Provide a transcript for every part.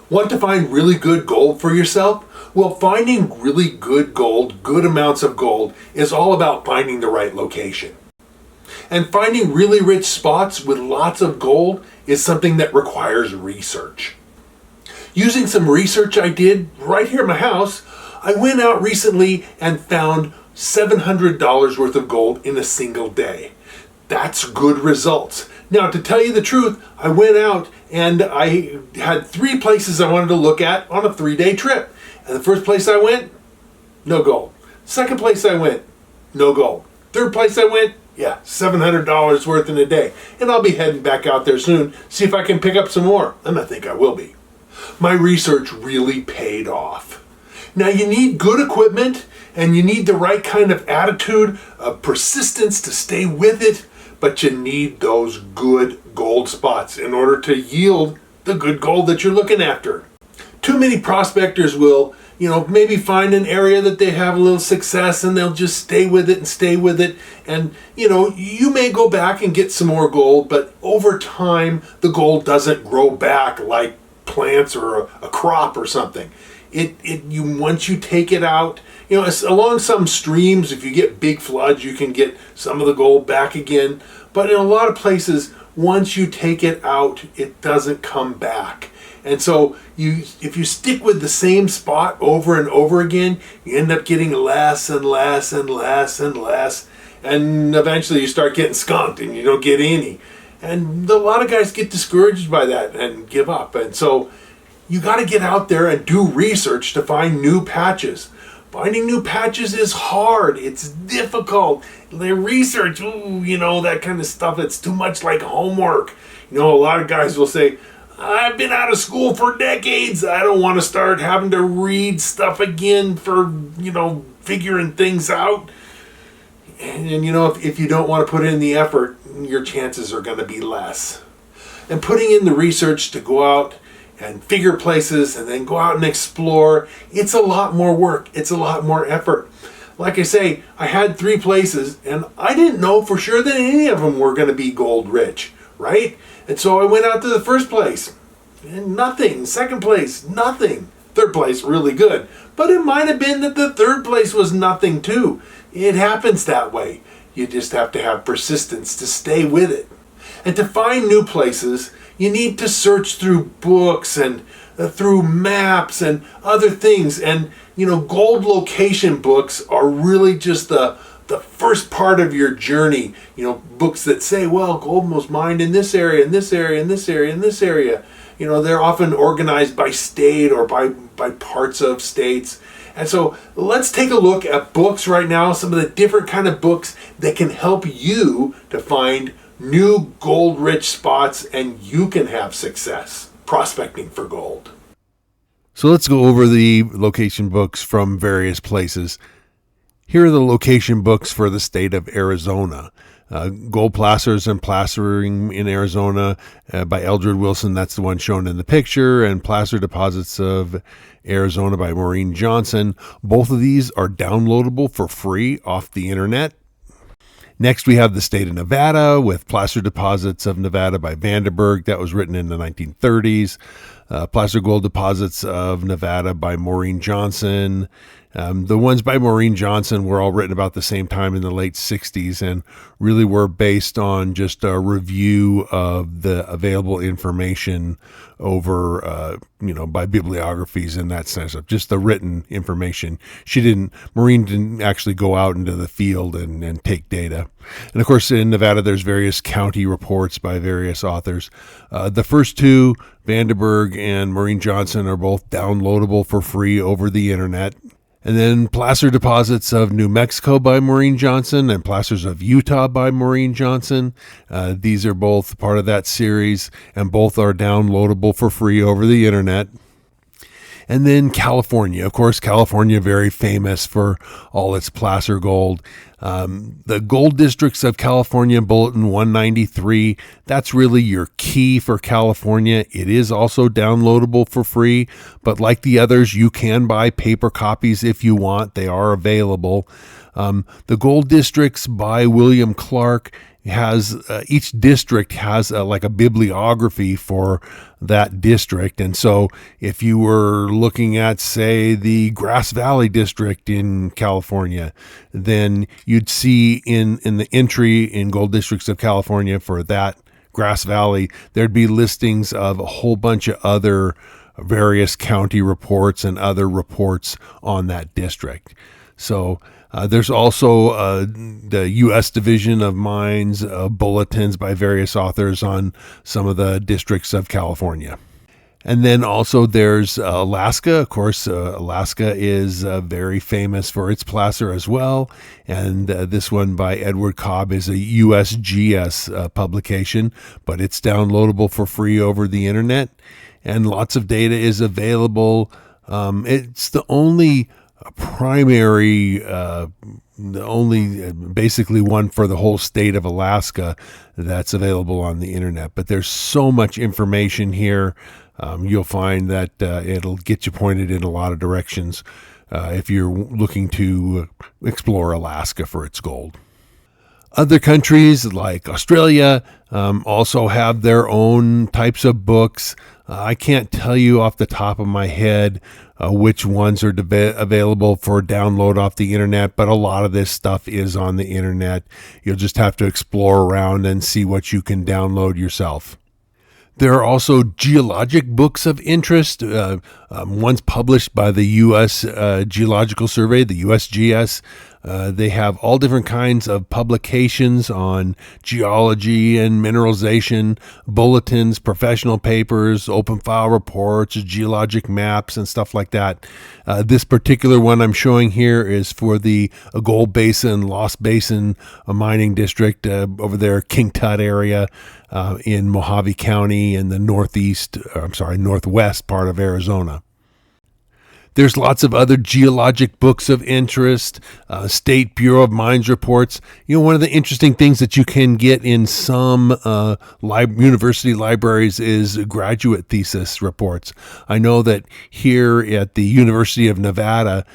Want to find really good gold for yourself? Well, finding really good gold, good amounts of gold, is all about finding the right location. And finding really rich spots with lots of gold is something that requires research. Using some research I did right here at my house, I went out recently and found $700 worth of gold in a single day. That's good results. Now, to tell you the truth, I went out and I had 3 places I wanted to look at on a 3-day trip. And the first place I went, no gold. Second place I went, no gold. Third place I went, yeah, $700 worth in a day. And I'll be heading back out there soon, see if I can pick up some more. And I think I will be. My research really paid off. Now, you need good equipment and you need the right kind of attitude of persistence to stay with it, but you need those good gold spots in order to yield the good gold that you're looking after. Too many prospectors will, maybe find an area that they have a little success and they'll just stay with it and stay with it. And, you may go back and get some more gold, but over time, the gold doesn't grow back like plants or a crop or something. Once you take it out, along some streams, if you get big floods, you can get some of the gold back again. But in a lot of places, once you take it out, it doesn't come back. And so if you stick with the same spot over and over again, you end up getting less and less and less and less. And eventually you start getting skunked and you don't get any. And a lot of guys get discouraged by that and give up. And so you got to get out there and do research to find new patches. Finding new patches is hard. It's difficult. The research, that kind of stuff, it's too much like homework. A lot of guys will say, I've been out of school for decades. I don't want to start having to read stuff again for, figuring things out. And if you don't want to put in the effort, your chances are going to be less. And putting in the research to go out and figure places and then go out and explore, it's a lot more work. It's a lot more effort. Like I say, I had 3 places and I didn't know for sure that any of them were going to be gold rich, right? And so I went out to the first place and nothing. Second place, nothing. Third place, really good. But it might have been that the third place was nothing too. It happens that way. You just have to have persistence to stay with it. And to find new places, you need to search through books and through maps and other things. And, gold location books are really just the first part of your journey. Books that say, well, gold was mined in this area, in this area, in this area, in this area. They're often organized by state or by parts of states. And so let's take a look at books right now, some of the different kind of books that can help you to find new gold-rich spots, and you can have success prospecting for gold. So let's go over the location books from various places. Here are the location books for the state of Arizona. Gold Placers and Plastering in Arizona by Eldred Wilson. That's the one shown in the picture. And Placer Deposits of Arizona by Maureen Johnson. Both of these are downloadable for free off the internet. Next, we have the state of Nevada with Placer Deposits of Nevada by Vanderburg. That was written in the 1930s. Placer Gold Deposits of Nevada by Maureen Johnson. The ones by Maureen Johnson were all written about the same time in the late 60s and really were based on just a review of the available information over, by bibliographies and that sense of just the written information. Maureen didn't actually go out into the field and take data. And of course, in Nevada, there's various county reports by various authors. The first 2, Vanderburg and Maureen Johnson, are both downloadable for free over the internet. And then Placer Deposits of New Mexico by Maureen Johnson and Placers of Utah by Maureen Johnson. These are both part of that series, and both are downloadable for free over the internet. And then California. Of course, California, very famous for all its placer gold. The Gold Districts of California, Bulletin 193, that's really your key for California. It is also downloadable for free, but like the others, you can buy paper copies if you want. They are available. The Gold Districts by William Clark has each district has like a bibliography for that district. And so if you were looking at, say, the Grass Valley district in California, then you'd see in the entry in Gold Districts of California for that Grass Valley, there'd be listings of a whole bunch of other various county reports and other reports on that district. So there's also the U.S. Division of Mines bulletins by various authors on some of the districts of California. And then also there's Alaska. Of course, Alaska is very famous for its placer as well. And this one by Edward Cobb is a USGS publication, but it's downloadable for free over the internet. And lots of data is available. It's the only primary, the only basically one for the whole state of Alaska that's available on the internet. But there's so much information here. You'll find that it'll get you pointed in a lot of directions if you're looking to explore Alaska for its gold. Other countries like Australia also have their own types of books. I can't tell you off the top of my head which ones are available for download off the internet, but a lot of this stuff is on the internet. You'll just have to explore around and see what you can download yourself. There are also geologic books of interest, ones published by the U.S. Geological Survey, the USGS. They have all different kinds of publications on geology and mineralization, bulletins, professional papers, open file reports, geologic maps, and stuff like that. This particular one I'm showing here is for the Gold Basin, Lost Basin mining district over there, King Tut area in Mojave County in the northwest part of Arizona. There's lots of other geologic books of interest, State Bureau of Mines reports. You know, one of the interesting things that you can get in some university libraries is graduate thesis reports. I know that here at the University of Nevada,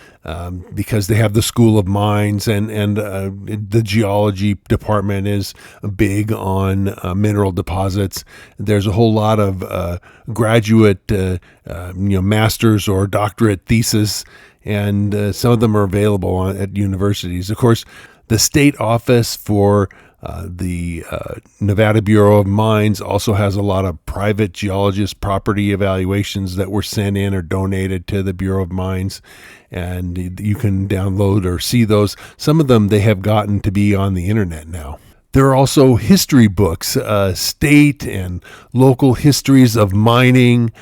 because they have the School of Mines and the geology department is big on mineral deposits. There's a whole lot of graduate, master's or doctorate thesis, and some of them are available at universities. Of course, the state office for the Nevada Bureau of Mines also has a lot of private geologist property evaluations that were sent in or donated to the Bureau of Mines, and you can download or see those. Some of them they have gotten to be on the internet now. There are also history books, state and local histories of mining.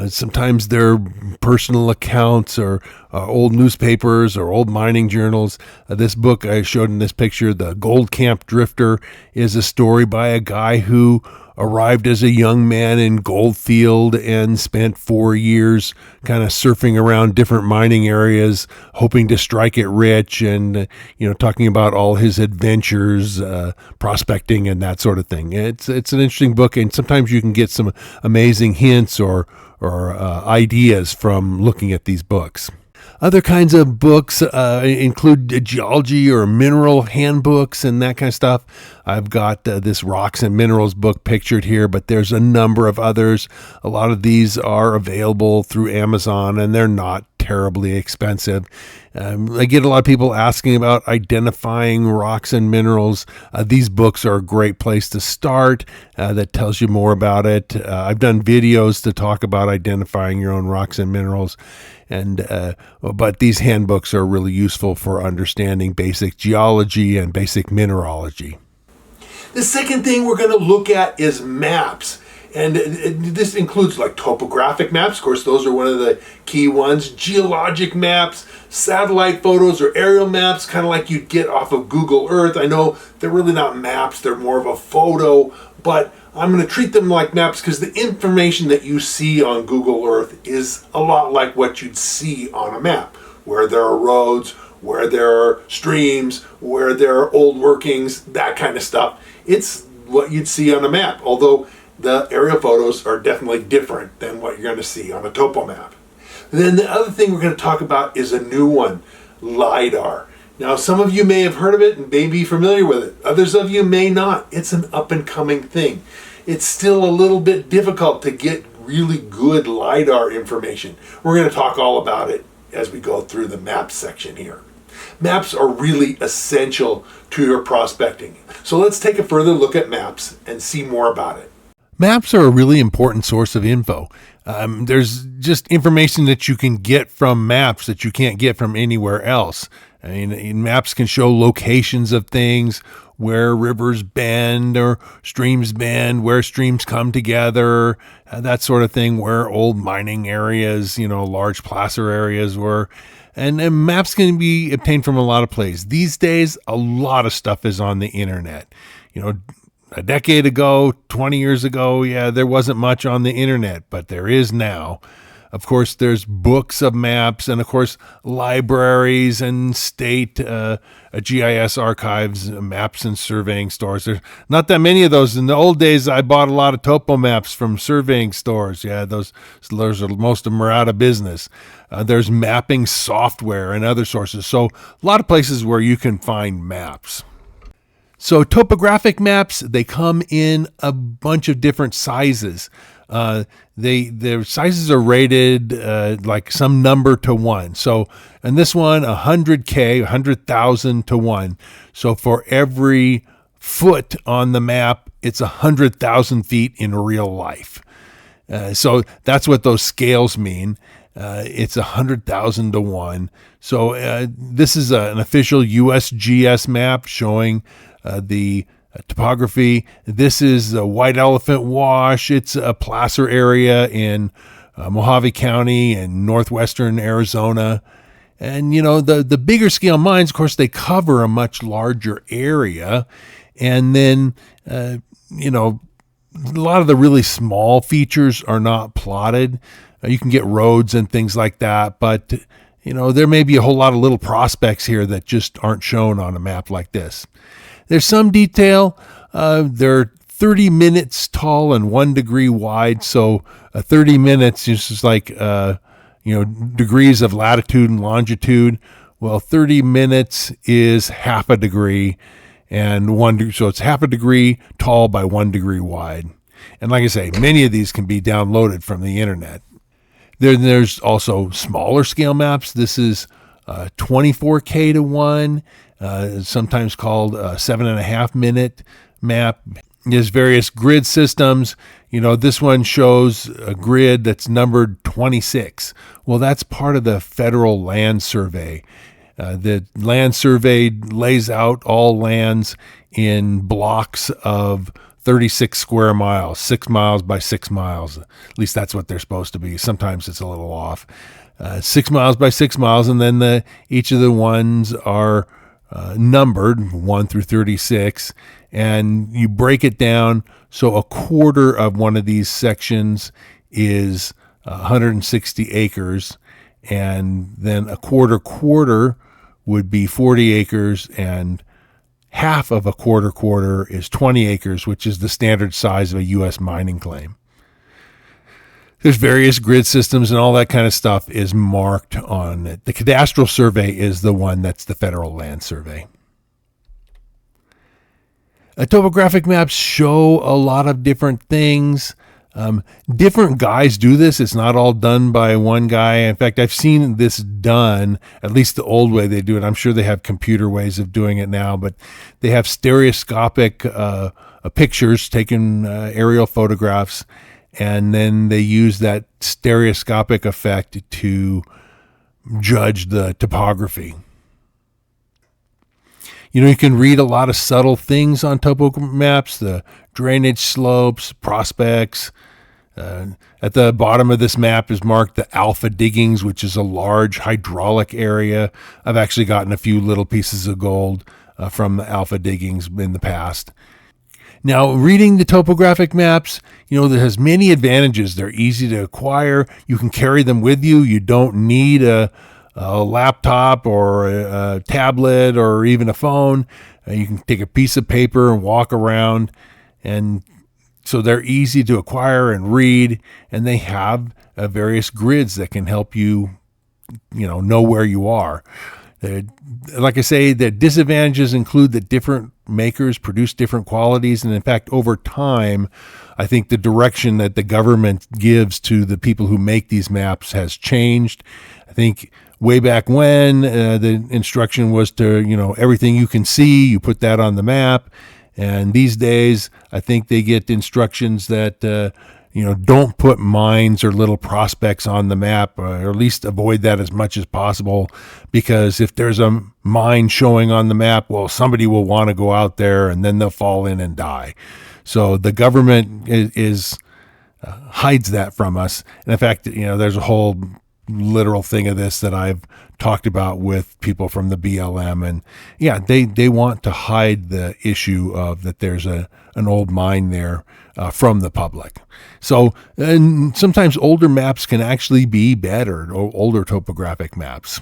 Sometimes they're personal accounts or old newspapers or old mining journals. This book I showed in this picture, The Gold Camp Drifter, is a story by a guy who arrived as a young man in Goldfield and spent 4 years kind of surfing around different mining areas, hoping to strike it rich, and talking about all his adventures, prospecting and that sort of thing. It's an interesting book, and sometimes you can get some amazing hints or ideas from looking at these books. Other kinds of books include geology or mineral handbooks and that kind of stuff. I've got this rocks and minerals book pictured here, but there's a number of others. A lot of these are available through Amazon, and they're not terribly expensive. I get a lot of people asking about identifying rocks and minerals. These books are a great place to start. That tells you more about it. I've done videos to talk about identifying your own rocks and minerals, but these handbooks are really useful for understanding basic geology and basic mineralogy. The second thing we're going to look at is maps. And this includes like topographic maps. Of course, those are one of the key ones. Geologic maps, satellite photos or aerial maps, kind of like you'd get off of Google Earth. I know they're really not maps, they're more of a photo, but I'm going to treat them like maps because the information that you see on Google Earth is a lot like what you'd see on a map, where there are roads, where there are streams, where there are old workings, that kind of stuff. It's what you'd see on a map, although the aerial photos are definitely different than what you're going to see on a topo map. And then the other thing we're going to talk about is a new one, lidar. Now, some of you may have heard of it and may be familiar with it. Others of you may not. It's an up-and-coming thing. It's still a little bit difficult to get really good lidar information. We're going to talk all about it as we go through the maps section here. Maps are really essential to your prospecting. So let's take a further look at maps and see more about it. Maps are a really important source of info. There's just information that you can get from maps that you can't get from anywhere else. I mean, maps can show locations of things, where rivers bend or streams bend, where streams come together, that sort of thing, where old mining areas, large placer areas were. And maps can be obtained from a lot of places. These days, a lot of stuff is on the internet. A decade ago, 20 years ago, there wasn't much on the internet, but there is now. Of course, there's books of maps, and of course, libraries and state GIS archives, maps and surveying stores. There's not that many of those. In the old days, I bought a lot of topo maps from surveying stores. Those are, most of them are out of business. There's mapping software and other sources. So a lot of places where you can find maps. So topographic maps, they come in a bunch of different sizes. Their sizes are rated like some number to 1. So, and this one, 100K, 100,000 to 1. So for every foot on the map, it's 100,000 feet in real life. So that's what those scales mean. It's 100,000 to 1. So this is an official USGS map showing the topography. This is a White Elephant Wash. It's a placer area in Mojave County and northwestern Arizona. And, the bigger scale mines, of course, they cover a much larger area. And then, a lot of the really small features are not plotted. You can get roads and things like that, but, there may be a whole lot of little prospects here that just aren't shown on a map like this. There's some detail. They're 30 minutes tall and 1 degree wide. So 30 minutes is just like, degrees of latitude and longitude. Well, 30 minutes is half a degree and so it's half a degree tall by 1 degree wide. And like I say, many of these can be downloaded from the internet. There's also smaller scale maps. This is 24K to 1. Sometimes called a 7.5 minute map. There's various grid systems. This one shows a grid that's numbered 26. Well, that's part of the federal land survey. The land survey lays out all lands in blocks of 36 square miles, 6 miles by 6 miles. At least that's what they're supposed to be. Sometimes it's a little off. 6 miles by 6 miles, and then each of the ones are numbered 1 through 36, and you break it down. So a quarter of one of these sections is 160 acres, and then a quarter would be 40 acres, and half of a quarter is 20 acres, which is the standard size of a U.S. mining claim. There's various grid systems and all that kind of stuff is marked on it. The cadastral survey is the one that's the federal land survey. Topographic maps show a lot of different things. Different guys do this. It's not all done by one guy. In fact, I've seen this done, at least the old way they do it. I'm sure they have computer ways of doing it now, but they have stereoscopic pictures, taken aerial photographs, and then they use that stereoscopic effect to judge the topography. You can read a lot of subtle things on topo maps, the drainage slopes, prospects. At the bottom of this map is marked the alpha diggings, which is a large hydraulic area. I've actually gotten a few little pieces of gold from the alpha diggings in the past. Now, reading the topographic maps, there has many advantages. They're easy to acquire. You can carry them with you. You don't need a laptop or a tablet or even a phone. You can take a piece of paper and walk around. And so they're easy to acquire and read. And they have various grids that can help you, know where you are. Like I say, the disadvantages include that different makers produce different qualities. And in fact, over time, I think the direction that the government gives to the people who make these maps has changed. I think way back when the instruction was to, everything you can see, you put that on the map. And these days, I think they get instructions that, don't put mines or little prospects on the map, or at least avoid that as much as possible. Because if there's a mine showing on the map, well, somebody will want to go out there and then they'll fall in and die. So the government hides that from us. And in fact, there's a whole literal thing of this that I've talked about with people from the BLM, and they want to hide the issue of that there's an old mine there from the public. So and sometimes older maps can actually be better, older topographic maps.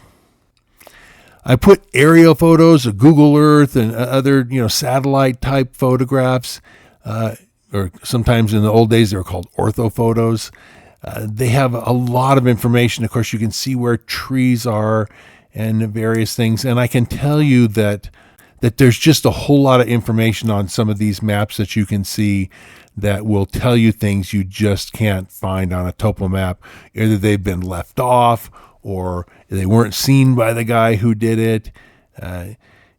I put aerial photos of Google Earth and other satellite type photographs, or sometimes in the old days they were called orthophotos. They have a lot of information. Of course, you can see where trees are and various things. And I can tell you that there's just a whole lot of information on some of these maps that you can see that will tell you things you just can't find on a topo map. Either they've been left off or they weren't seen by the guy who did it.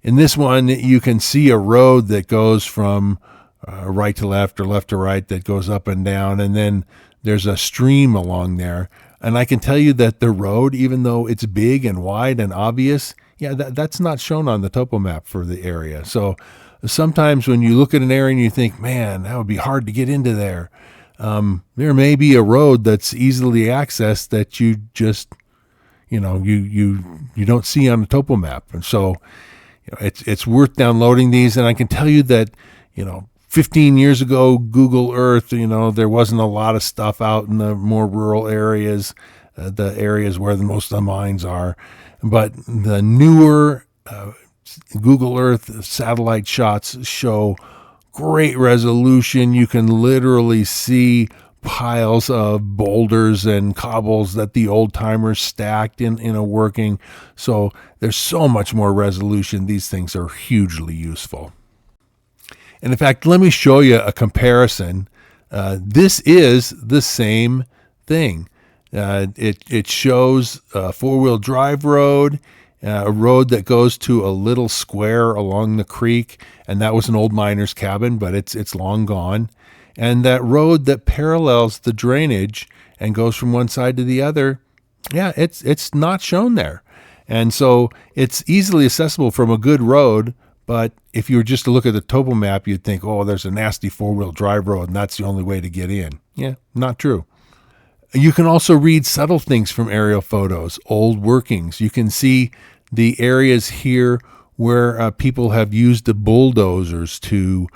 In this one, you can see a road that goes from right to left or left to right that goes up and down, and then there's a stream along there. And I can tell you that the road, even though it's big and wide and obvious, that's not shown on the topo map for the area. So sometimes when you look at an area and you think, man, that would be hard to get into there, there may be a road that's easily accessed that you just, you don't see on the topo map. And so it's worth downloading these. And I can tell you that, 15 years ago, Google Earth, there wasn't a lot of stuff out in the more rural areas, the areas where most of the mines are. But the newer Google Earth satellite shots show great resolution. You can literally see piles of boulders and cobbles that the old timers stacked in a working. So there's so much more resolution. These things are hugely useful. And in fact, let me show you a comparison. This is the same thing. It shows a four-wheel drive road, a road that goes to a little square along the creek, and that was an old miner's cabin, but it's long gone. And that road that parallels the drainage and goes from one side to the other, it's not shown there. And so it's easily accessible from a good road. But if you were just to look at the topo map, you'd think, oh, there's a nasty four-wheel drive road, and that's the only way to get in. Yeah, not true. You can also read subtle things from aerial photos, old workings. You can see the areas here where people have used the bulldozers to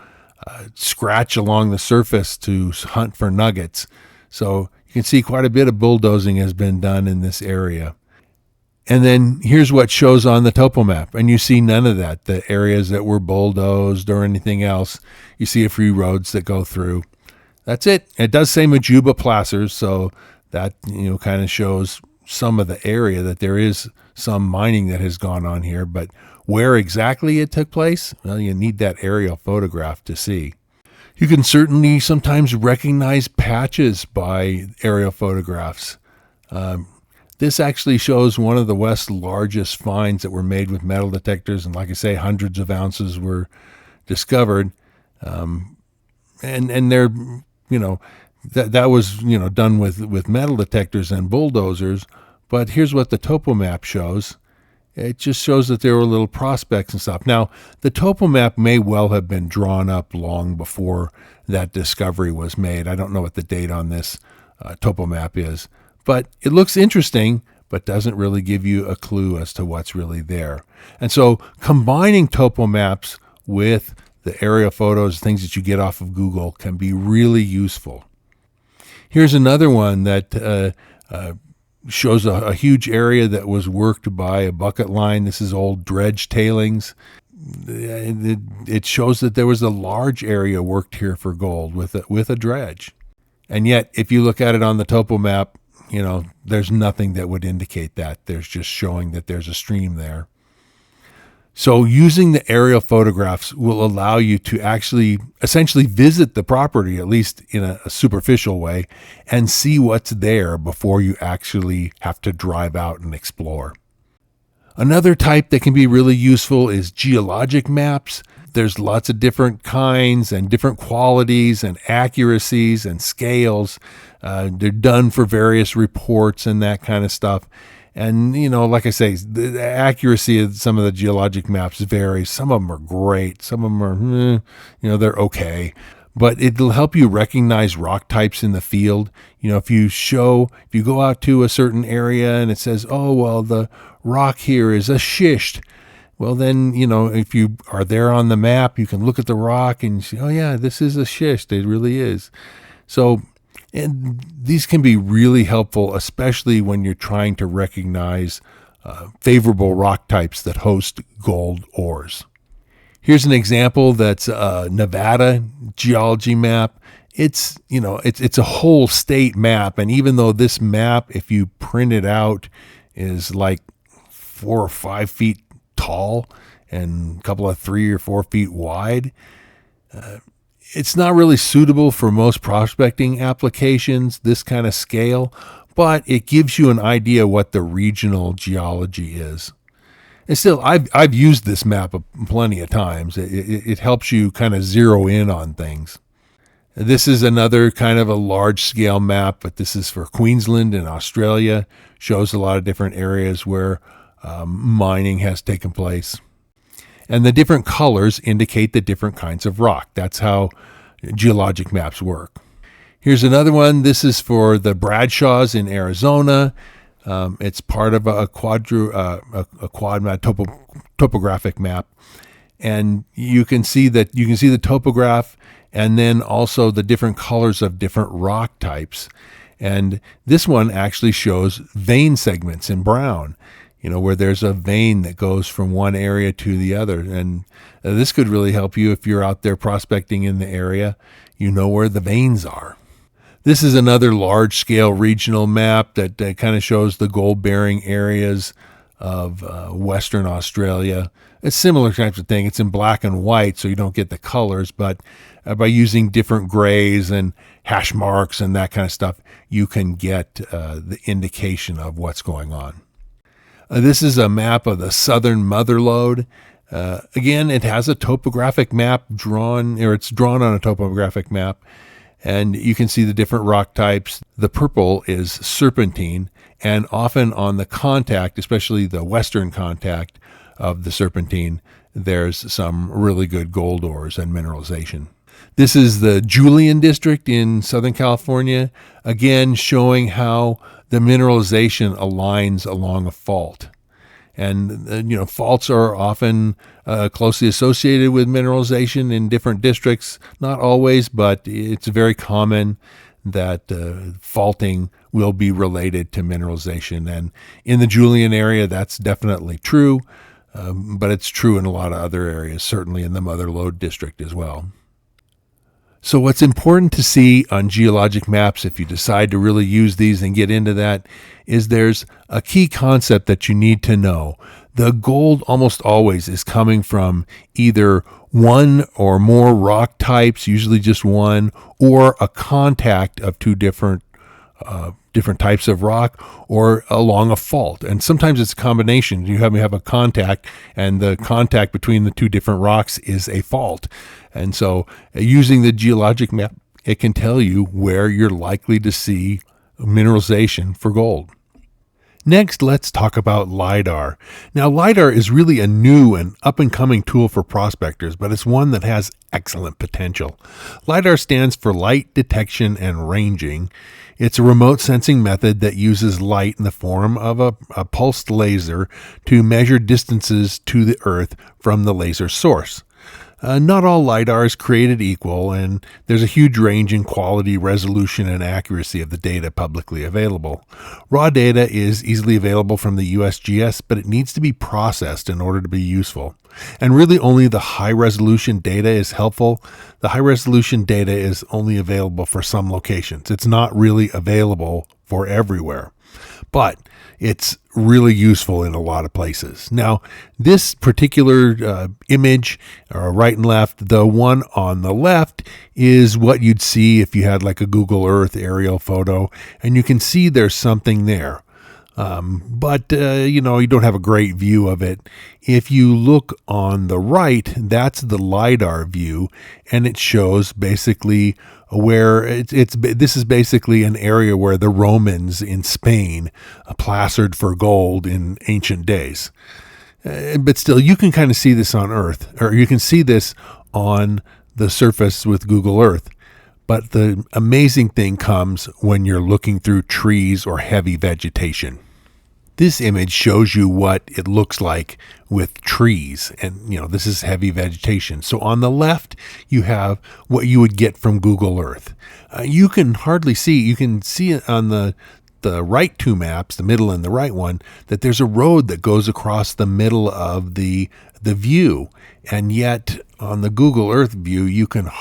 scratch along the surface to hunt for nuggets. So you can see quite a bit of bulldozing has been done in this area. And then here's what shows on the topo map. And you see none of that, the areas that were bulldozed or anything else. You see a few roads that go through. That's it. It does say Majuba placers, so that kind of shows some of the area that there is some mining that has gone on here. But where exactly it took place, well, you need that aerial photograph to see. You can certainly sometimes recognize patches by aerial photographs. This actually shows one of the West's largest finds that were made with metal detectors. And like I say, hundreds of ounces were discovered. And they're, that was, done with metal detectors and bulldozers. But here's what the topo map shows. It just shows that there were little prospects and stuff. Now, the topo map may well have been drawn up long before that discovery was made. I don't know what the date on this topo map is. But it looks interesting, but doesn't really give you a clue as to what's really there. And so combining topo maps with the aerial photos, things that you get off of Google, can be really useful. Here's another one that shows a huge area that was worked by a bucket line. This is old dredge tailings. It shows that there was a large area worked here for gold with a dredge. And yet, if you look at it on the topo map, there's nothing that would indicate that. There's just showing that there's a stream there. So using the aerial photographs will allow you to actually essentially visit the property, at least in a superficial way, and see what's there before you actually have to drive out and explore. Another type that can be really useful is geologic maps. There's lots of different kinds and different qualities and accuracies and scales. They're done for various reports and that kind of stuff. And, like I say, the accuracy of some of the geologic maps varies. Some of them are great. Some of them are, they're okay. But it'll help you recognize rock types in the field. If you go out to a certain area and it says, oh, well, the rock here is a schist. Well, then, if you are there on the map, you can look at the rock and say, oh, yeah, this is a schist. It really is. So, and these can be really helpful, especially when you're trying to recognize favorable rock types that host gold ores. Here's an example that's a Nevada geology map. It's a whole state map, and even though this map, if you print it out, is like 4 or 5 feet tall and a couple of 3 or 4 feet wide, it's not really suitable for most prospecting applications, this kind of scale, but it gives you an idea what the regional geology is. And still, I've used this map plenty of times. It helps you kind of zero in on things. This is another kind of a large-scale map, but this is for Queensland in Australia. Shows a lot of different areas where mining has taken place. And the different colors indicate the different kinds of rock. That's how geologic maps work. Here's another one. This is for the Bradshaws in Arizona. It's part of a quad map, topographic map. And you can see the topograph and then also the different colors of different rock types. And this one actually shows vein segments in brown, where there's a vein that goes from one area to the other. And this could really help you if you're out there prospecting in the area, where the veins are. This is another large-scale regional map that kind of shows the gold-bearing areas of Western Australia. It's similar types of thing. It's in black and white, so you don't get the colors, but by using different grays and hash marks and that kind of stuff, you can get the indication of what's going on. This is a map of the southern mother lode. Again, it has a topographic map it's drawn on a topographic map, and you can see the different rock types. The purple is serpentine, and often on the contact, especially the western contact of the serpentine, there's some really good gold ores and mineralization. This is the Julian district in Southern California, again showing how the mineralization aligns along a fault. And, faults are often closely associated with mineralization in different districts. Not always, but it's very common that faulting will be related to mineralization. And in the Julian area, that's definitely true, but it's true in a lot of other areas, certainly in the Mother Lode district as well. So what's important to see on geologic maps, if you decide to really use these and get into that, is there's a key concept that you need to know. The gold almost always is coming from either one or more rock types, usually just one, or a contact of two different types of rock, or along a fault. And sometimes it's a combination. You have a contact, and the contact between the two different rocks is a fault. And so using the geologic map, it can tell you where you're likely to see mineralization for gold. Next, let's talk about lidar. Now, lidar is really a new and up-and-coming tool for prospectors, but it's one that has excellent potential. Lidar stands for Light Detection and Ranging. It's a remote sensing method that uses light in the form of a pulsed laser to measure distances to the Earth from the laser source. Not all LiDAR is created equal, and there's a huge range in quality, resolution, and accuracy of the data publicly available. Raw data is easily available from the USGS, but it needs to be processed in order to be useful. And really only the high-resolution data is helpful. The high-resolution data is only available for some locations. It's not really available for everywhere. but it's really useful in a lot of places. Now, this particular image, right and left, the one on the left is what you'd see if you had like a Google Earth aerial photo, and you can see there's something there. But you don't have a great view of it. If you look on the right, that's the lidar view, and it shows basically where this is basically an area where the Romans in Spain plastered for gold in ancient days. But still, you can kind of see this on Earth, or you can see this on the surface with Google Earth. But the amazing thing comes when you're looking through trees or heavy vegetation. This image shows you what it looks like with trees, and this is heavy vegetation. So on the left, you have what you would get from Google Earth. You can hardly see. You can see it on the right two maps, the middle and the right one, that there's a road that goes across the middle of the view. And yet on the Google Earth view, you can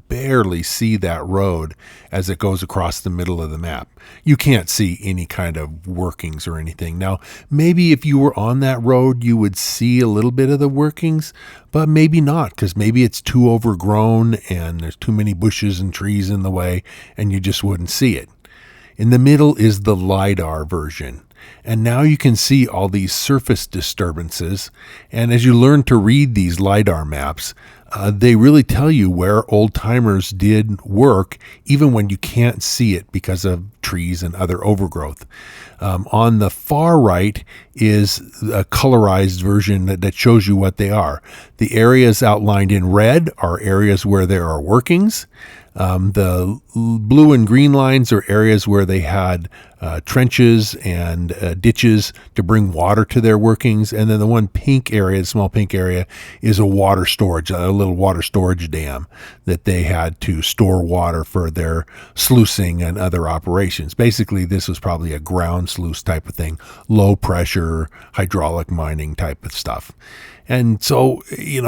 barely see that road as it goes across the middle of the map. You can't see any kind of workings or anything. Now, maybe if you were on that road, you would see a little bit of the workings, but maybe not, because maybe it's too overgrown and there's too many bushes and trees in the way, and you just wouldn't see it. In the middle is the lidar version. And now you can see all these surface disturbances. And as you learn to read these lidar maps, they really tell you where old timers did work, even when you can't see it because of trees and other overgrowth. On the far right is a colorized version that shows you what they are. The areas outlined in red are areas where there are workings. The blue and green lines are areas where they had trenches and ditches to bring water to their workings. And then the one pink area, the small pink area, is a water storage, a little water storage dam that they had to store water for their sluicing and other operations. Basically, this was probably a ground sluice type of thing, low pressure, hydraulic mining type of stuff. And so, you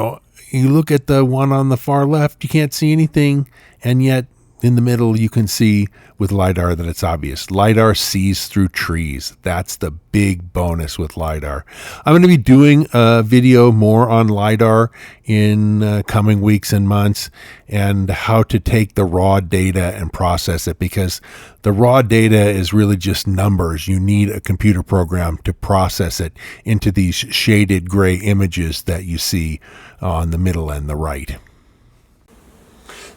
look at the one on the far left, you can't see anything. And yet, in the middle, you can see with LiDAR that it's obvious. LiDAR sees through trees. That's the big bonus with LiDAR. I'm going to be doing a video more on LiDAR in coming weeks and months, and how to take the raw data and process it, because the raw data is really just numbers. You need a computer program to process it into these shaded gray images that you see on the middle and the right.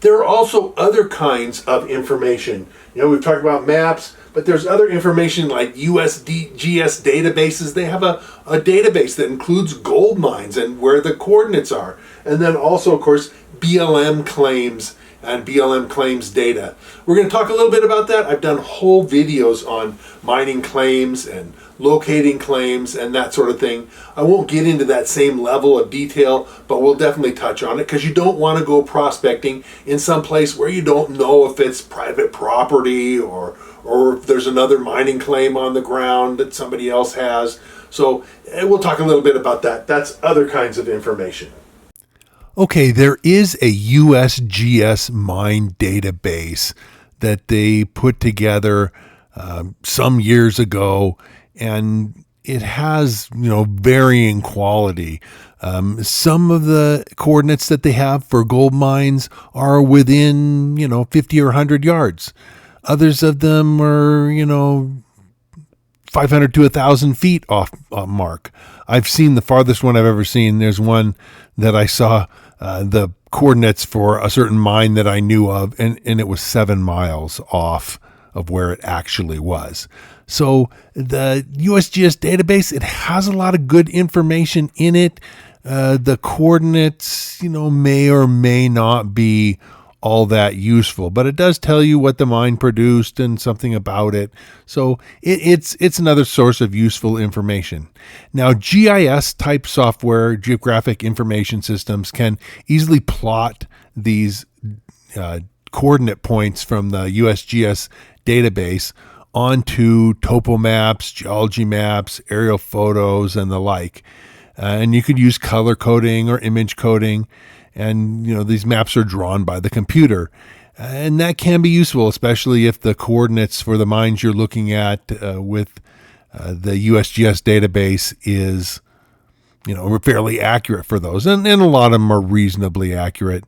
There are also other kinds of information. We've talked about maps, but there's other information like USGS databases. They have a database that includes gold mines and where the coordinates are. And then also, of course, BLM claims and BLM claims data. We're going to talk a little bit about that. I've done whole videos on mining claims and locating claims and that sort of thing. I won't get into that same level of detail, but we'll definitely touch on it, because you don't want to go prospecting in some place where you don't know if it's private property or if there's another mining claim on the ground that somebody else has. So we'll talk a little bit about that. That's other kinds of information. Okay, there is a USGS mine database that they put together some years ago, and it has, varying quality. Some of the coordinates that they have for gold mines are within, 50 or 100 yards. Others of them are, 500 to 1,000 feet off mark. I've seen the farthest one I've ever seen. There's one that I saw the coordinates for a certain mine that I knew of, and it was 7 miles off of where it actually was. So the USGS database, it has a lot of good information in it. The coordinates, may or may not be all that useful, but it does tell you what the mine produced and something about it. So it's another source of useful information. Now, GIS type software, geographic information systems, can easily plot these coordinate points from the USGS database onto topo maps, geology maps, aerial photos, and the like. And you could use color coding or image coding. And, these maps are drawn by the computer. And that can be useful, especially if the coordinates for the mines you're looking at with the USGS database is, fairly accurate for those. And a lot of them are reasonably accurate.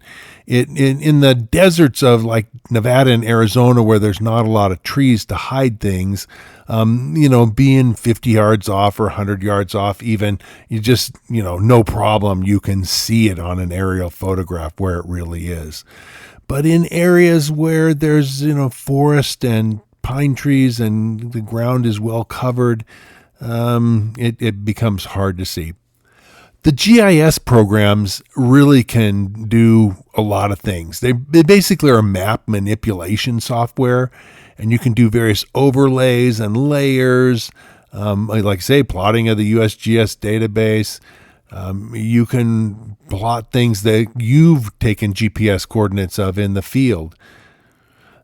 In the deserts of like Nevada and Arizona, where there's not a lot of trees to hide things, being 50 yards off or 100 yards off even, you just, no problem. You can see it on an aerial photograph where it really is. But in areas where there's, forest and pine trees and the ground is well covered, it becomes hard to see. The GIS programs really can do a lot of things. They basically are map manipulation software, and you can do various overlays and layers, like I say, plotting of the USGS database. You can plot things that you've taken GPS coordinates of in the field.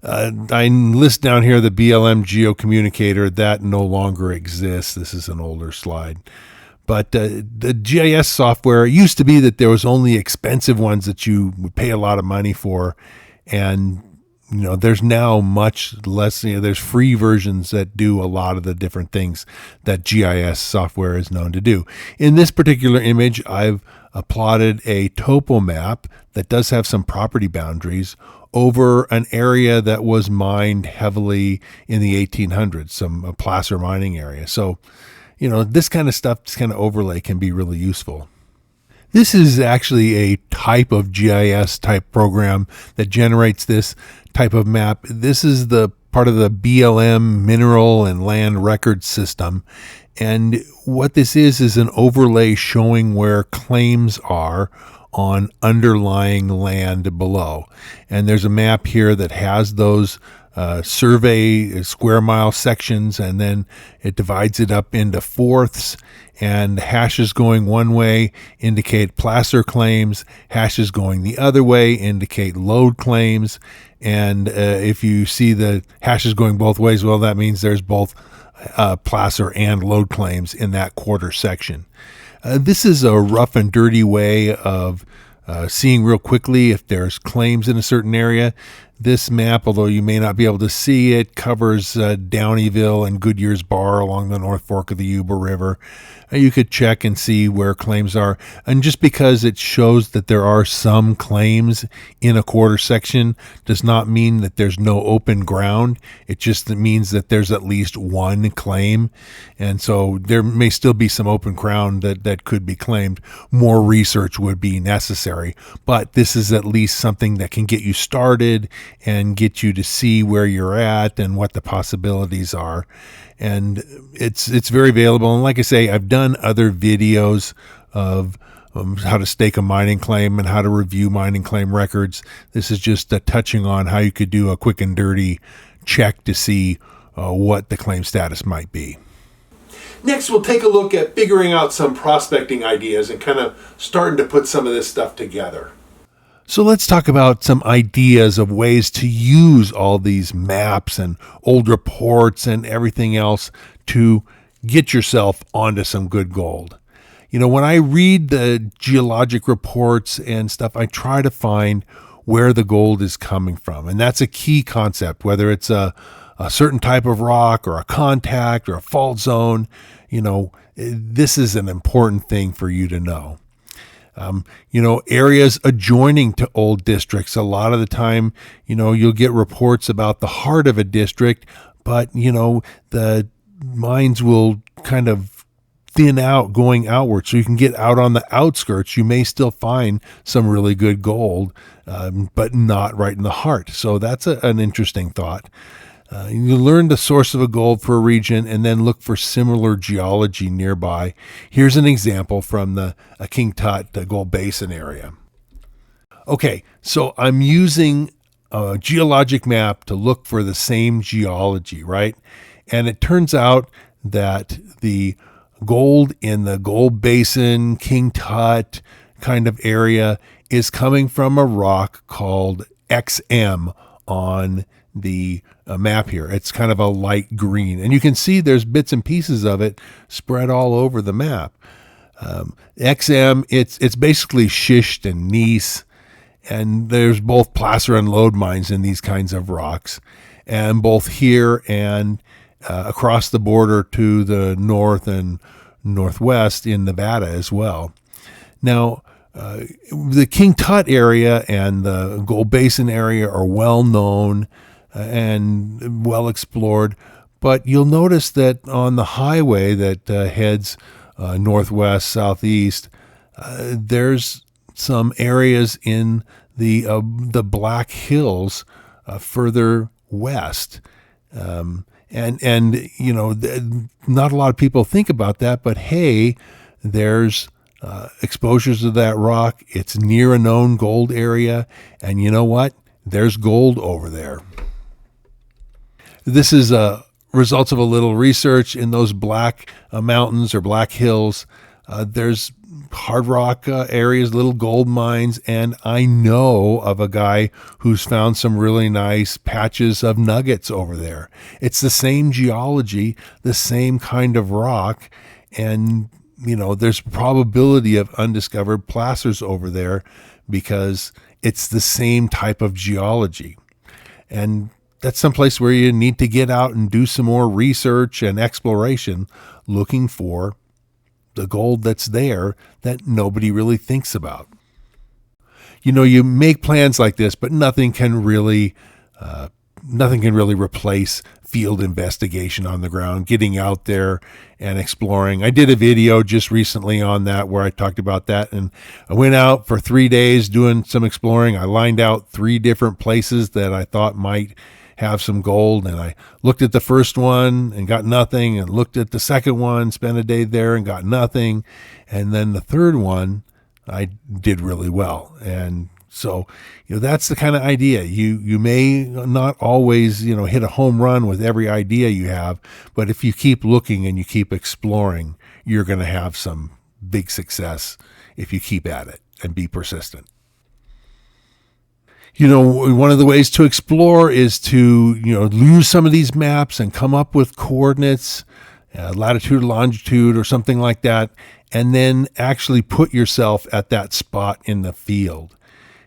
I list down here the BLM geocommunicator. That no longer exists. This is an older slide. But the GIS software, it used to be that there was only expensive ones that you would pay a lot of money for. And, there's now much less, there's free versions that do a lot of the different things that GIS software is known to do. In this particular image, I've plotted a topo map that does have some property boundaries over an area that was mined heavily in the 1800s, some placer mining area. So, this kind of stuff, this kind of overlay can be really useful. This is actually a type of GIS type program that generates this type of map. This is the part of the BLM mineral and land record system. And what this is an overlay showing where claims are on underlying land below. And there's a map here that has those survey square mile sections, and then it divides it up into fourths, and hashes going one way indicate placer claims, hashes going the other way indicate lode claims. And if you see the hashes going both ways, well, that means there's both placer and lode claims in that quarter section. This is a rough and dirty way of seeing real quickly if there's claims in a certain area. This map, although you may not be able to see it, covers Downeyville and Goodyear's Bar along the North Fork of the Yuba River. You could check and see where claims are. And just because it shows that there are some claims in a quarter section does not mean that there's no open ground. It just means that there's at least one claim. And so there may still be some open ground that could be claimed. More research would be necessary. But this is at least something that can get you started and get you to see where you're at and what the possibilities are. And it's very available. And like I say, I've done other videos of how to stake a mining claim and how to review mining claim records. This is just touching on how you could do a quick and dirty check to see what the claim status might be. Next, we'll take a look at figuring out some prospecting ideas and kind of starting to put some of this stuff together. So let's talk about some ideas of ways to use all these maps and old reports and everything else to get yourself onto some good gold. When I read the geologic reports and stuff, I try to find where the gold is coming from. And that's a key concept, whether it's a certain type of rock or a contact or a fault zone. This is an important thing for you to know. Areas adjoining to old districts. A lot of the time, you'll get reports about the heart of a district, but, the mines will kind of thin out going outward. So you can get out on the outskirts. You may still find some really good gold, but not right in the heart. So that's an interesting thought. You learn the source of a gold for a region and then look for similar geology nearby. Here's an example from the King Tut Gold Basin area. Okay, so I'm using a geologic map to look for the same geology, right? And it turns out that the gold in the Gold Basin, King Tut kind of area is coming from a rock called XM on the map here. It's kind of a light green, and you can see there's bits and pieces of it spread all over the map. XM, it's basically schist and gneiss, And there's both placer and lode mines in these kinds of rocks, and both here and across the border to the north and northwest in Nevada as well. Now, the King Tut area and the Gold Basin area are well known and well explored, but you'll notice that on the highway that heads northwest, southeast, there's some areas in the Black Hills further west. And you know, not a lot of people think about that, but hey, there's exposures of that rock. It's near a known gold area, and you know what? There's gold over there. This is results of a little research in those Black Mountains or Black Hills. There's hard rock areas, little gold mines, and I know of a guy who's found some really nice patches of nuggets over there. It's the same geology, the same kind of rock, and you know, there's probability of undiscovered placers over there because it's the same type of geology. And that's someplace where you need to get out and do some more research and exploration looking for the gold that's there that nobody really thinks about. You know, you make plans like this, but nothing can really replace field investigation on the ground, getting out there and exploring. I did a video just recently on that where I talked about that, and I went out for 3 days doing some exploring. I lined out 3 different places that I thought might have some gold, and I looked at the first one and got nothing, and looked at the second one, spent a day there and got nothing, and then the third one I did really well. And so, you know, that's the kind of idea. You may not always, you know, hit a home run with every idea you have, but if you keep looking and you keep exploring, you're going to have some big success if you keep at it and be persistent. You know, one of the ways to explore is to, you know, use some of these maps and come up with coordinates, latitude, longitude, or something like that, and then actually put yourself at that spot in the field.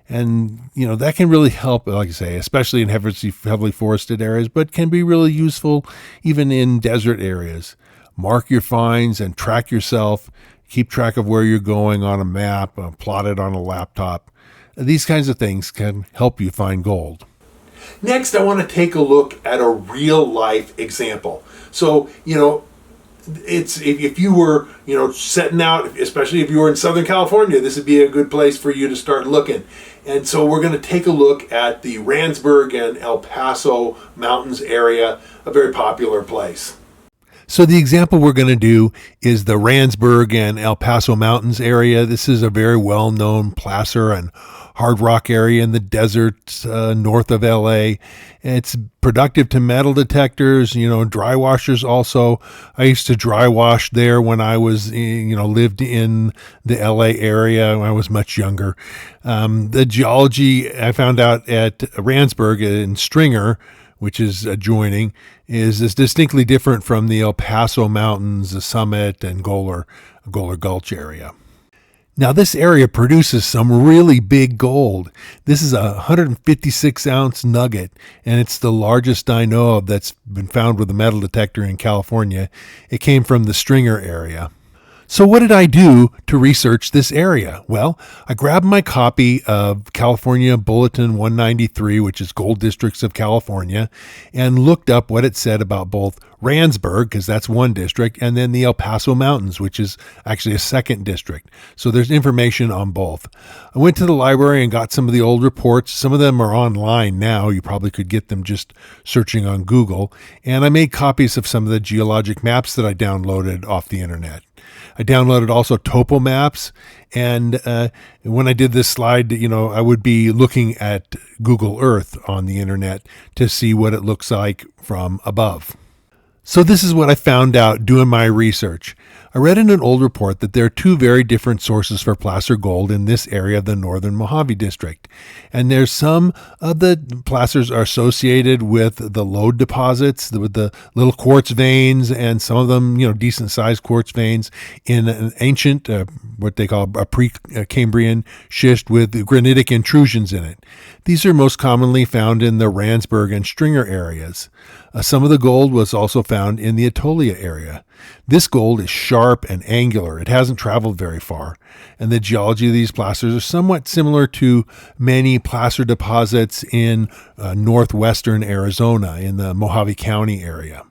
And, you know, that can really help, like I say, especially in heavily forested areas, but can be really useful even in desert areas. Mark your finds and track yourself. Keep track of where you're going on a map, plot it on a laptop. These kinds of things can help you find gold. Next, I want to take a look at a real life example. So, you know, it's if you were, you know, setting out, especially if you were in Southern California, this would be a good place for you to start looking. And so we're going to take a look at the Ransburg and El Paso Mountains area, a very popular place. So the example we're going to do is the Ransburg and El Paso Mountains area. This is a very well-known placer and hard rock area in the desert north of LA. It's productive to metal detectors, you know, dry washers also. I used to dry wash there when I was, you know, lived in the LA area when I was much younger. The geology I found out at Ransburg in Stringer, which is adjoining, is distinctly different from the El Paso Mountains, the Summit, and Goler Gulch area. Now, this area produces some really big gold. This is a 156-ounce nugget, and it's the largest I know of that's been found with a metal detector in California. It came from the Stringer area. So what did I do to research this area? Well, I grabbed my copy of California Bulletin 193, which is Gold Districts of California, and looked up what it said about both Ransburg, because that's one district, and then the El Paso Mountains, which is actually a second district. So there's information on both. I went to the library and got some of the old reports. Some of them are online now. You probably could get them just searching on Google. And I made copies of some of the geologic maps that I downloaded off the internet. I downloaded also topo maps, and when I did this slide, you know, I would be looking at Google Earth on the internet to see what it looks like from above. So this is what I found out doing my research. I read in an old report that there are two very different sources for placer gold in this area of the northern Mojave District. And there's some of the placers are associated with the lode deposits, with the little quartz veins, and some of them, decent sized quartz veins in an ancient, what they call a Precambrian schist with granitic intrusions in it. These are most commonly found in the Ransburg and Stringer areas. Some of the gold was also found in the Atolia area. This gold is sharp and angular. It hasn't traveled very far, and the geology of these placers are somewhat similar to many placer deposits in northwestern Arizona in the Mojave County area.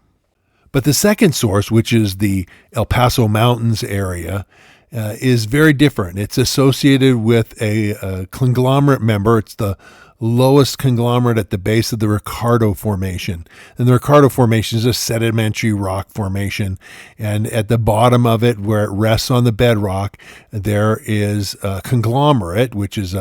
But the second source, which is the El Paso Mountains area, is very different. It's associated with a conglomerate member. It's the lowest conglomerate at the base of the Ricardo Formation. And the Ricardo Formation is a sedimentary rock formation. And at the bottom of it, where it rests on the bedrock, there is a conglomerate, which is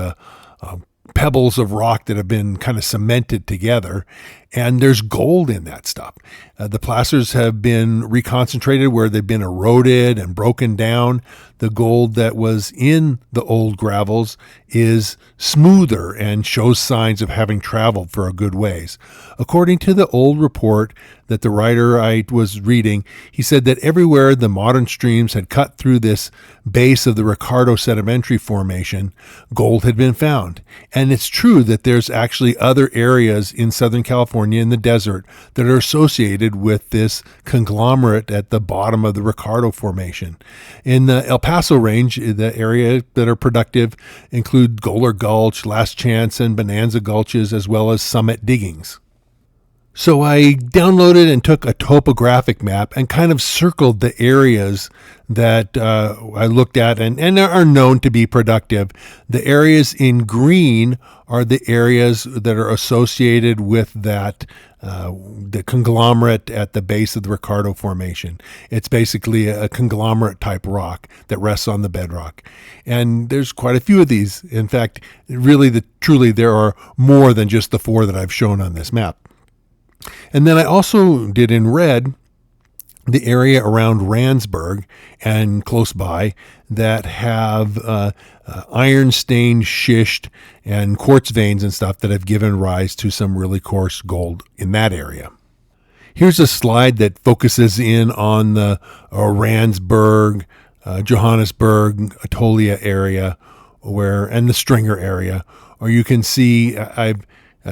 pebbles of rock that have been kind of cemented together, and there's gold in that stuff. The placers have been reconcentrated where they've been eroded and broken down. The gold that was in the old gravels is smoother and shows signs of having traveled for a good ways. According to the old report that the writer I was reading, he said that everywhere the modern streams had cut through this base of the Ricardo Sedimentary Formation, gold had been found. And it's true that there's actually other areas in Southern California in the desert that are associated with this conglomerate at the bottom of the Ricardo Formation. In the El Paso Range, the area that are productive include Goler Gulch, Last Chance, and Bonanza Gulches, as well as Summit Diggings. So I downloaded and took a topographic map and kind of circled the areas that I looked at and are known to be productive. The areas in green are the areas that are associated with that the conglomerate at the base of the Ricardo Formation. It's basically a conglomerate type rock that rests on the bedrock. And there's quite a few of these. In fact, truly there are more than just the four that I've shown on this map. And then I also did in red the area around Ransburg and close by that have iron-stained schist and quartz veins and stuff that have given rise to some really coarse gold in that area. Here's a slide that focuses in on the Ransburg, Johannesburg, Atolia area, and the Stringer area, or you can see I've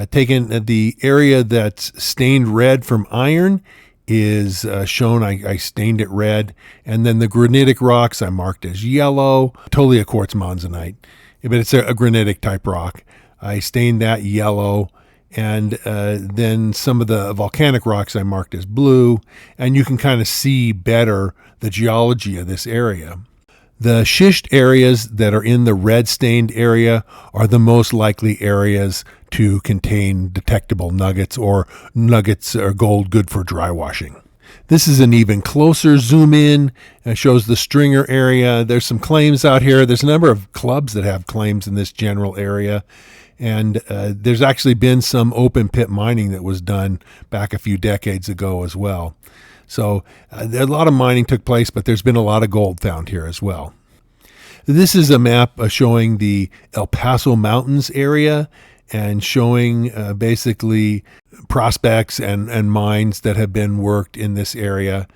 taken the area that's stained red from iron is shown. I stained it red, and then the granitic rocks I marked as yellow. Atolia quartz monzonite, but it's a granitic type rock. I stained that yellow, and then some of the volcanic rocks I marked as blue, and you can kind of see better the geology of this area. The schist areas that are in the red stained area are the most likely areas to contain detectable nuggets or gold good for dry washing. This is an even closer zoom in. It shows the Stringer area. There's some claims out here. There's a number of clubs that have claims in this general area. And there's actually been some open pit mining that was done back a few decades ago as well. So a lot of mining took place, but there's been a lot of gold found here as well. This is a map showing the El Paso Mountains area and showing basically prospects and mines that have been worked in this area.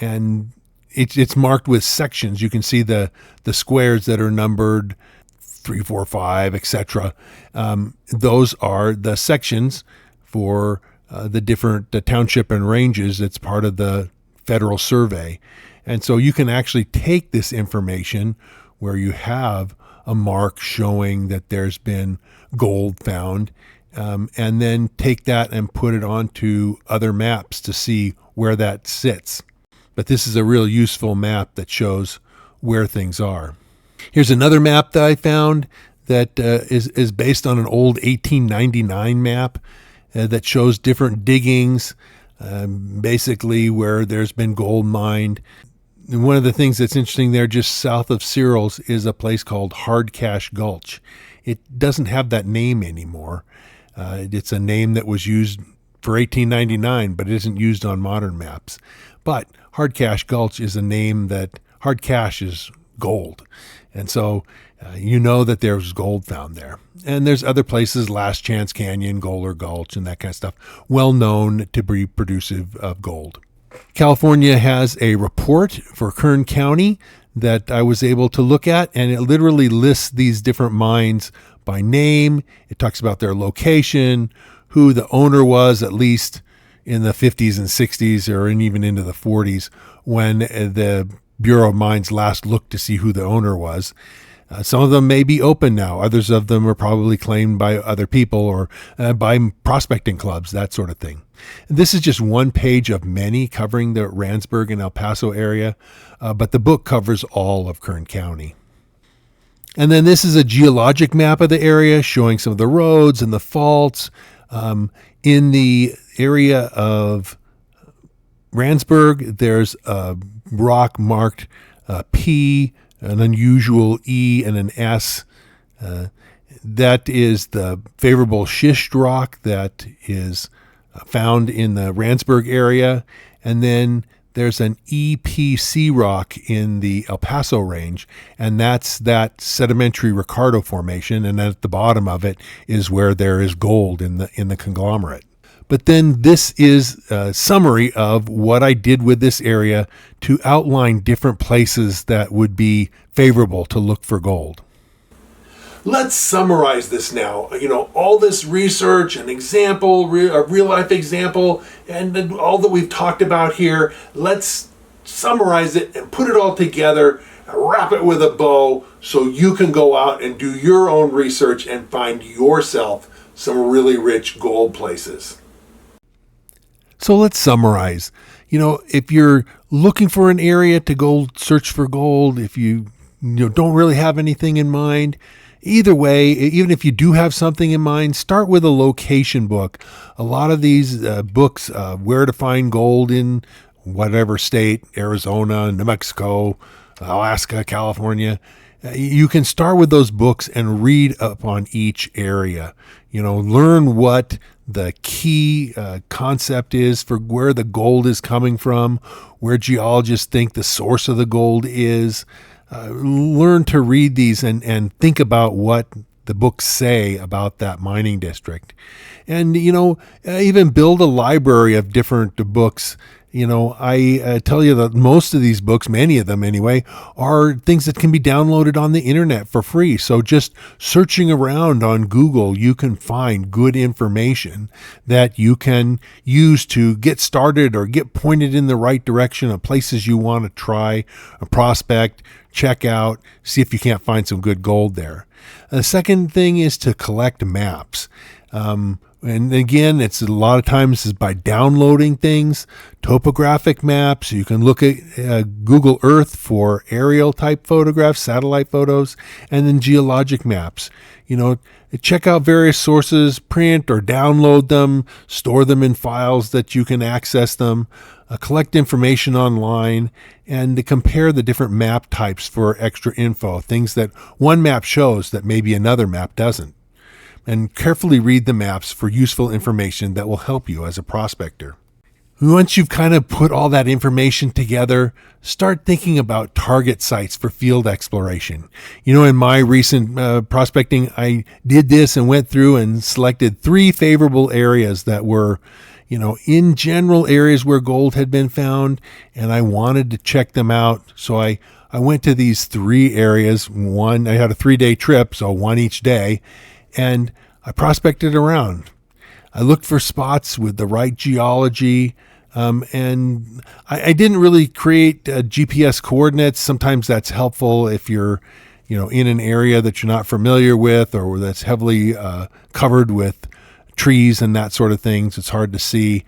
And it's marked with sections. You can see the squares that are numbered 3, 4, 5, etc. Those are the sections for the different township and ranges. It's part of the federal survey. And so you can actually take this information where you have a mark showing that there's been gold found, and then take that and put it onto other maps to see where that sits. But this is a real useful map that shows where things are. Here's another map that I found that is based on an old 1899 map that shows different diggings, basically where there's been gold mined. And one of the things that's interesting there, just south of Cyril's, is a place called Hardcash Gulch. It doesn't have that name anymore. It's a name that was used for 1899, but it isn't used on modern maps. But Hardcash Gulch is a name that hard cash is gold. And so you know that there's gold found there. And there's other places, Last Chance Canyon, Goler Gulch, and that kind of stuff, well known to be producive of gold. California has a report for Kern County that I was able to look at, and it literally lists these different mines by name. It talks about their location, who the owner was, at least in the 50s and 60s, or even into the 40s, when the Bureau of Mines last looked to see who the owner was. Some of them may be open now. Others of them are probably claimed by other people or by prospecting clubs, that sort of thing. This is just one page of many covering the Ransburg and El Paso area, but the book covers all of Kern County. And then this is a geologic map of the area showing some of the roads and the faults. In the area of Ransburg, there's a rock marked P, an unusual E, and an S. That is the favorable schist rock that is found in the Ransburg area. And then there's an EPC rock in the El Paso range, and that's that sedimentary Ricardo formation. And at the bottom of it is where there is gold in the conglomerate. But then this is a summary of what I did with this area to outline different places that would be favorable to look for gold. Let's summarize this now. All this research, an example, a real life example, and then all that we've talked about here, let's summarize it and put it all together, wrap it with a bow so you can go out and do your own research and find yourself some really rich gold places. So let's summarize. If you're looking for an area to go search for gold, if you don't really have anything in mind, either way, even if you do have something in mind, start with a location book. A lot of these books, where to find gold in whatever state, Arizona, New Mexico, Alaska, California, you can start with those books and read up on each area. Learn what the key concept is for where the gold is coming from, where geologists think the source of the gold is. Learn to read these and think about what the books say about that mining district. And, even build a library of different books. I tell you that most of these books, many of them anyway, are things that can be downloaded on the internet for free. So just searching around on Google, you can find good information that you can use to get started or get pointed in the right direction of places you want to try, a prospect, check out, see if you can't find some good gold there. The second thing is to collect maps. And again, it's a lot of times is by downloading things, topographic maps. You can look at Google Earth for aerial type photographs, satellite photos, and then geologic maps. Check out various sources, print or download them, store them in files that you can access them, collect information online, and to compare the different map types for extra info, things that one map shows that maybe another map doesn't. And carefully read the maps for useful information that will help you as a prospector. Once you've kind of put all that information together, start thinking about target sites for field exploration. In my recent prospecting, I did this and went through and selected 3 favorable areas that were, in general areas where gold had been found, and I wanted to check them out. So I went to these 3 areas. I had a 3-day trip, so one each day. And I prospected around. I looked for spots with the right geology, and I didn't really create GPS coordinates. Sometimes that's helpful if you're, in an area that you're not familiar with or that's heavily covered with trees and that sort of things. It's hard to see.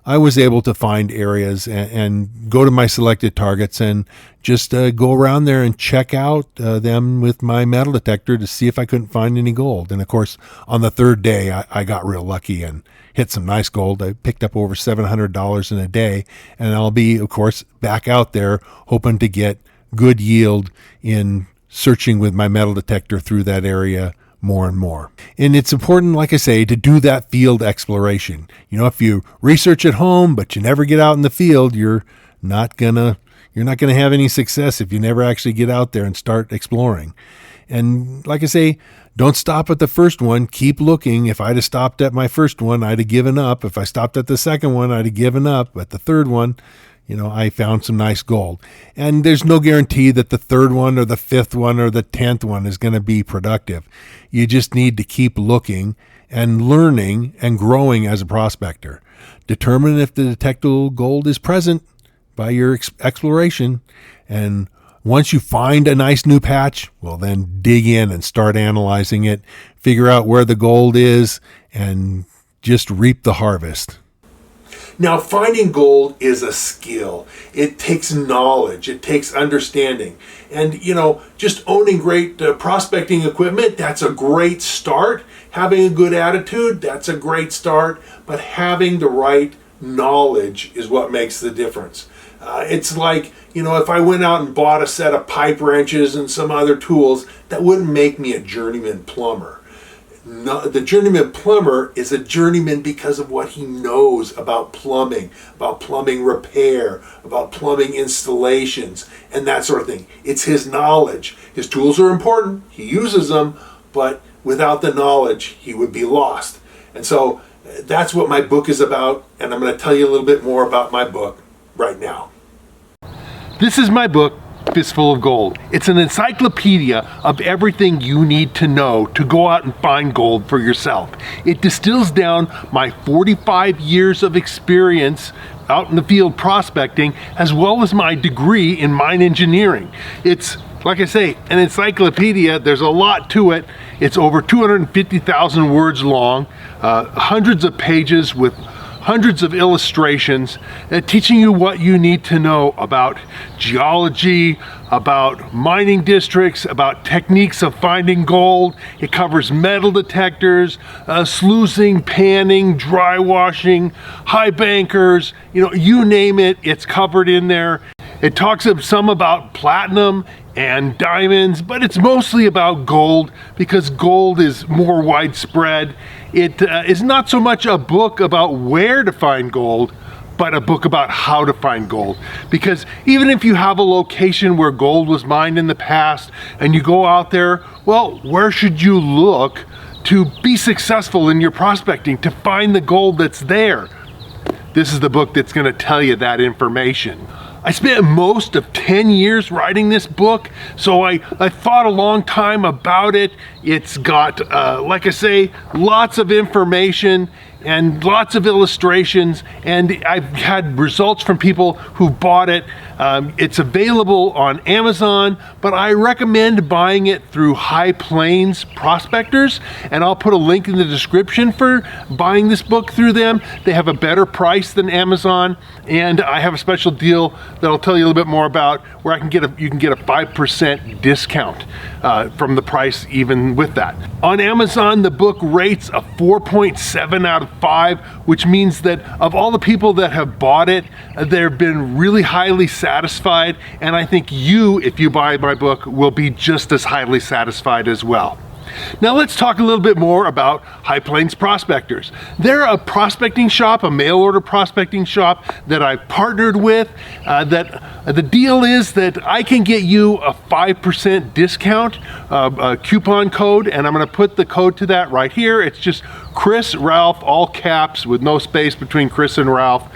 I was able to find areas and go to my selected targets and just go around there and check out them with my metal detector to see if I couldn't find any gold. And of course, on the 3rd day, I got real lucky and hit some nice gold. I picked up over $700 in a day, and I'll be, of course, back out there hoping to get good yield in searching with my metal detector through that area more and more. And it's important, like I say, to do that field exploration. If you research at home, but you never get out in the field, you're you're not gonna have any success if you never actually get out there and start exploring. And like I say, don't stop at the first one. Keep looking. If I'd have stopped at my first one, I'd have given up. If I stopped at the second one, I'd have given up. At the third one, I found some nice gold. And there's no guarantee that the third one or the fifth one or the 10th one is going to be productive. You just need to keep looking and learning and growing as a prospector. Determine if the detectable gold is present by your exploration. And once you find a nice new patch, well, then dig in and start analyzing it, figure out where the gold is, and just reap the harvest. Now, finding gold is a skill. It takes knowledge. It takes understanding. And, just owning great prospecting equipment, that's a great start. Having a good attitude, that's a great start. But having the right knowledge is what makes the difference. It's like, if I went out and bought a set of pipe wrenches and some other tools, that wouldn't make me a journeyman plumber. No, the journeyman plumber is a journeyman because of what he knows about plumbing repair, about plumbing installations, and that sort of thing. It's his knowledge. His tools are important. He uses them, but without the knowledge, he would be lost. And so that's what my book is about, and I'm going to tell you a little bit more about my book right now. This is my book, Fistful of Gold. It's an encyclopedia of everything you need to know to go out and find gold for yourself. It distills down my 45 years of experience out in the field prospecting, as well as my degree in mine engineering. It's, like I say, an encyclopedia. There's a lot to it. It's over 250,000 words long, hundreds of pages with hundreds of illustrations, teaching you what you need to know about geology, about mining districts, about techniques of finding gold. It covers metal detectors, sluicing, panning, dry washing, high bankers, you name it, it's covered in there. It talks some about platinum and diamonds, but it's mostly about gold because gold is more widespread. It is not so much a book about where to find gold, but a book about how to find gold. Because even if you have a location where gold was mined in the past and you go out there, well, where should you look to be successful in your prospecting, to find the gold that's there? This is the book that's going to tell you that information. I spent most of 10 years writing this book, so I thought a long time about it. It's got, like I say, lots of information and lots of illustrations, and I've had results from people who bought it. It's available on Amazon, but I recommend buying it through High Plains Prospectors, and I'll put a link in the description for buying this book through them. They have a better price than Amazon, and I have a special deal that I'll tell you a little bit more about, where you can get a 5% discount from the price even with that. On Amazon, the book rates a 4.7 out of 5, which means that of all the people that have bought it, they've been really highly satisfied, and I think you, if you buy my book, will be just as highly satisfied as well. Now let's talk a little bit more about High Plains Prospectors. They're a prospecting shop, a mail order prospecting shop that I've partnered with. The deal is that I can get you a 5% discount, a coupon code, and I'm going to put the code to that right here. It's just Chris Ralph, all caps with no space between Chris and Ralph.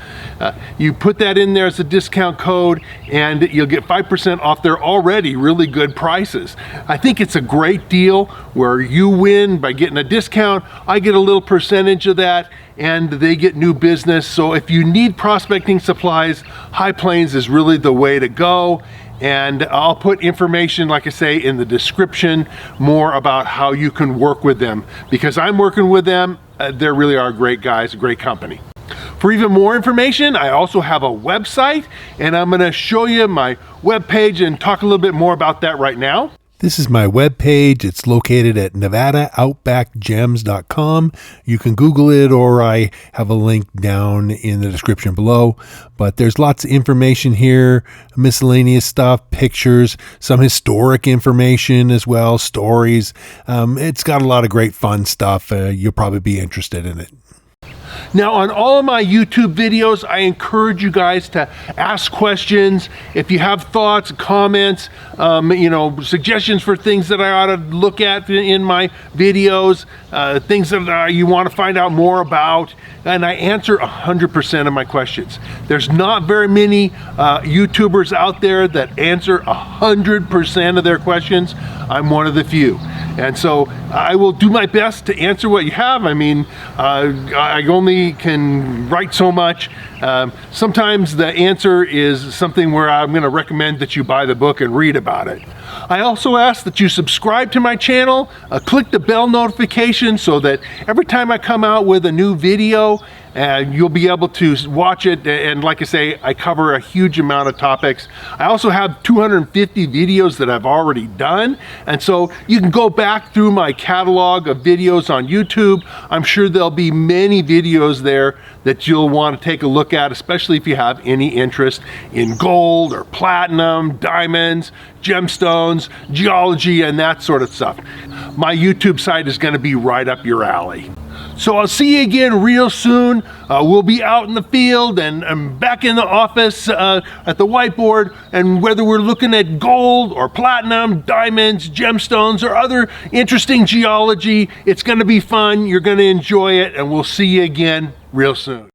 You put that in there as a discount code and you'll get 5% off their already really good prices. I think it's a great deal where you win by getting a discount, I get a little percentage of that, and they get new business. So if you need prospecting supplies, High Plains is really the way to go. And I'll put information, like I say, in the description more about how you can work with them, because I'm working with them. They really are great guys, a great company. For even more information, I also have a website, and I'm going to show you my webpage and talk a little bit more about that right now. This is my webpage. It's located at NevadaOutbackGems.com. You can Google it, or I have a link down in the description below. But there's lots of information here, miscellaneous stuff, pictures, some historic information as well, stories. It's got a lot of great fun stuff. You'll probably be interested in it. Now, on all of my YouTube videos, I encourage you guys to ask questions. If you have thoughts, comments, suggestions for things that I ought to look at in my videos, things that you want to find out more about, and I answer 100% of my questions. There's not very many YouTubers out there that answer 100% of their questions. I'm one of the few. And so I will do my best to answer what you have. I mean, I only can write so much. Sometimes the answer is something where I'm going to recommend that you buy the book and read about it. I also ask that you subscribe to my channel, click the bell notification so that every time I come out with a new video, you'll be able to watch it. And like I say, I cover a huge amount of topics. I also have 250 videos that I've already done. And so you can go back through my catalog of videos on YouTube. I'm sure there'll be many videos there that you'll want to take a look at, especially if you have any interest in gold or platinum, diamonds, gemstones, geology, and that sort of stuff. My YouTube site is going to be right up your alley. So I'll see you again real soon. We'll be out in the field and back in the office at the whiteboard, and whether we're looking at gold or platinum, diamonds, gemstones, or other interesting geology, it's going to be fun. You're going to enjoy it, and we'll see you again real soon.